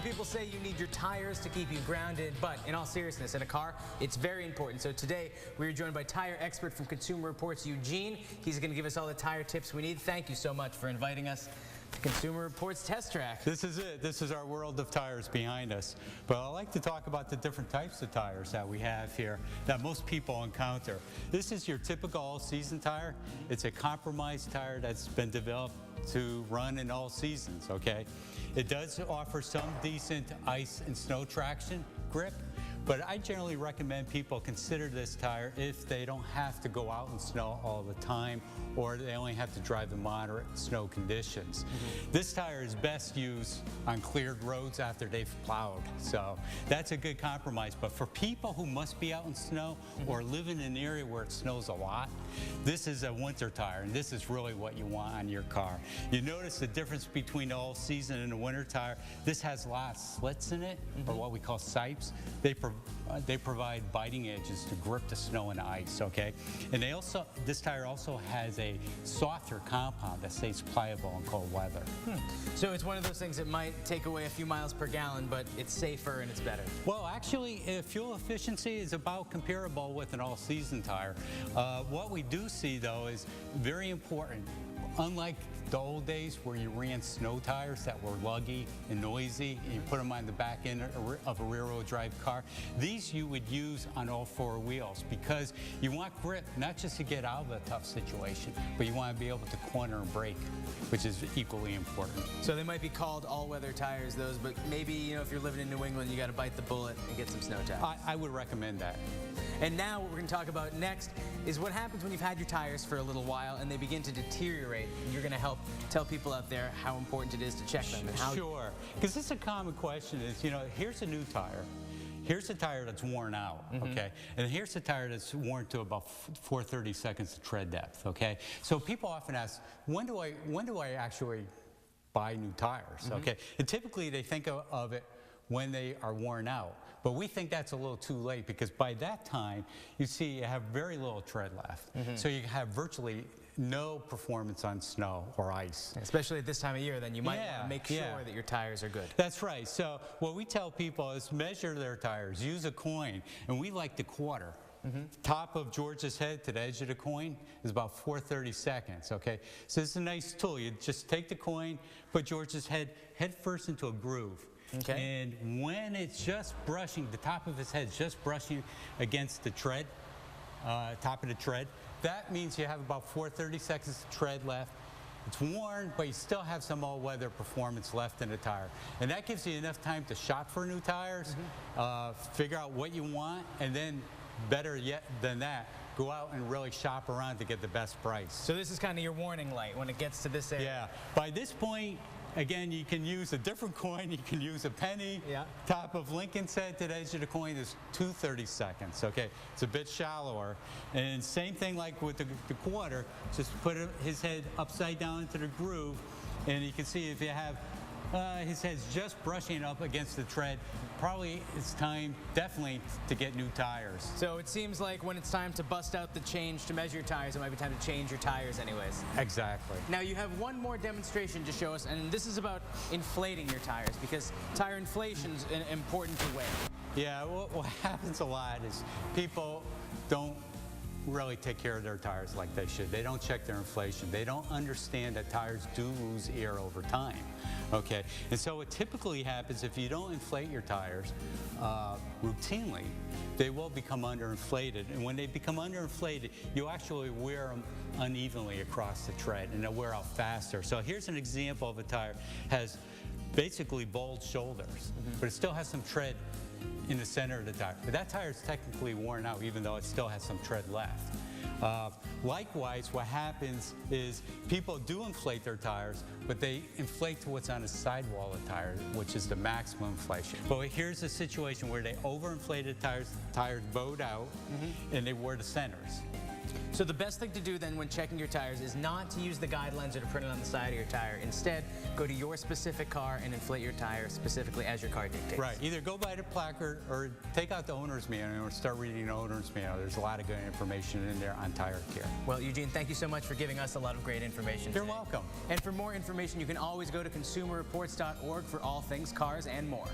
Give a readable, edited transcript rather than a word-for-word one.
people say you need your tires to keep you grounded, but in all seriousness, in a car, it's very important. So today, we are joined by tire expert from Consumer Reports, Eugene. He's going to give us all the tire tips we need. Thank you so much for inviting us to Consumer Reports Test Track. This is it. This is our world of tires behind us. But I like to talk about the different types of tires that we have here that most people encounter. This is your typical all-season tire. It's a compromised tire that's been developed to run in all seasons, okay? It does offer some decent ice and snow traction grip, but I generally recommend people consider this tire if they don't have to go out in snow all the time, or they only have to drive in moderate snow conditions. This tire is best used on cleared roads after they've plowed, so that's a good compromise. But for people who must be out in snow or live in an area where it snows a lot, this is a winter tire, and this is really what you want on your car. You notice the difference between the all season and the winter tire. This has a lot of slits in it, or what we call sipes. They provide biting edges to grip the snow and ice, okay? And this tire also has a softer compound that stays pliable in cold weather. So it's one of those things that might take away a few miles per gallon, but it's safer and it's better. Well, actually, fuel efficiency is about comparable with an all-season tire. What we do see, though, is very important. Unlike the old days where you ran snow tires that were luggy and noisy, and you put them on the back end of a rear-wheel drive car, these you would use on all four wheels because you want grip not just to get out of a tough situation, but you want to be able to corner and brake, which is equally important. So they might be called all-weather tires, those, but maybe if you're living in New England, you got to bite the bullet and get some snow tires. I would recommend that. And now what we're going to talk about next is what happens when you've had your tires for a little while and they begin to deteriorate. And you're going to help tell people out there how important it is to check them. And how Sure, because this is a common question is, here's a new tire. Here's a tire that's worn out, okay? And here's a tire that's worn to about 430 seconds of tread depth, okay? So people often ask, when do I actually buy new tires, okay? And typically they think of it when they are worn out. But we think that's a little too late because by that time, you see you have very little tread left. So you have virtually no performance on snow or ice. Especially at this time of year, then you might want to make sure that your tires are good. That's right. So what we tell people is measure their tires, use a coin, and we like the quarter. Top of George's head to the edge of the coin is about 430 seconds, okay? So it's a nice tool. You just take the coin, put George's head first into a groove. Okay. And when it's just brushing, the top of his head just brushing against the tread, top of the tread, that means you have about 430 seconds of tread left. It's worn, but you still have some all-weather performance left in the tire. And that gives you enough time to shop for new tires, figure out what you want, and then better yet than that, go out and really shop around to get the best price. So this is kind of your warning light when it gets to this area. Yeah. By this point, again, you can use a different coin. You can use a penny. Top of Lincoln's head to the edge of the coin is 230 seconds, okay? It's a bit shallower. And same thing like with the quarter, just put his head upside down into the groove, and you can see if you have his head's just brushing up against the tread, probably it's time, definitely, to get new tires. So it seems like when it's time to bust out the change to measure your tires, it might be time to change your tires anyways. Exactly. Now you have one more demonstration to show us, and this is about inflating your tires, because tire inflation is important to weigh. Yeah, what happens a lot is people don't really take care of their tires like they should. They don't check their inflation. They don't understand that tires do lose air over time, okay? And so what typically happens if you don't inflate your tires routinely, they will become underinflated. And when they become underinflated, you actually wear them unevenly across the tread, and they'll wear out faster. So here's an example of a tire has basically bald shoulders, but it still has some tread in the center of the tire. But that tire is technically worn out even though it still has some tread left. Likewise, what happens is people do inflate their tires, but they inflate to what's on the sidewall of the tire, which is the maximum inflation. But here's a situation where they overinflated tires bowed out, and they wore the centers. So the best thing to do then when checking your tires is not to use the guidelines that are printed on the side of your tire. Instead, go to your specific car and inflate your tire specifically as your car dictates. Right. Either go by the placard or take out the owner's manual and start reading the owner's manual. There's a lot of good information in there on tire care. Well, Eugene, thank you so much for giving us a lot of great information You're today. welcome. And for more information, you can always go to consumerreports.org for all things cars and more.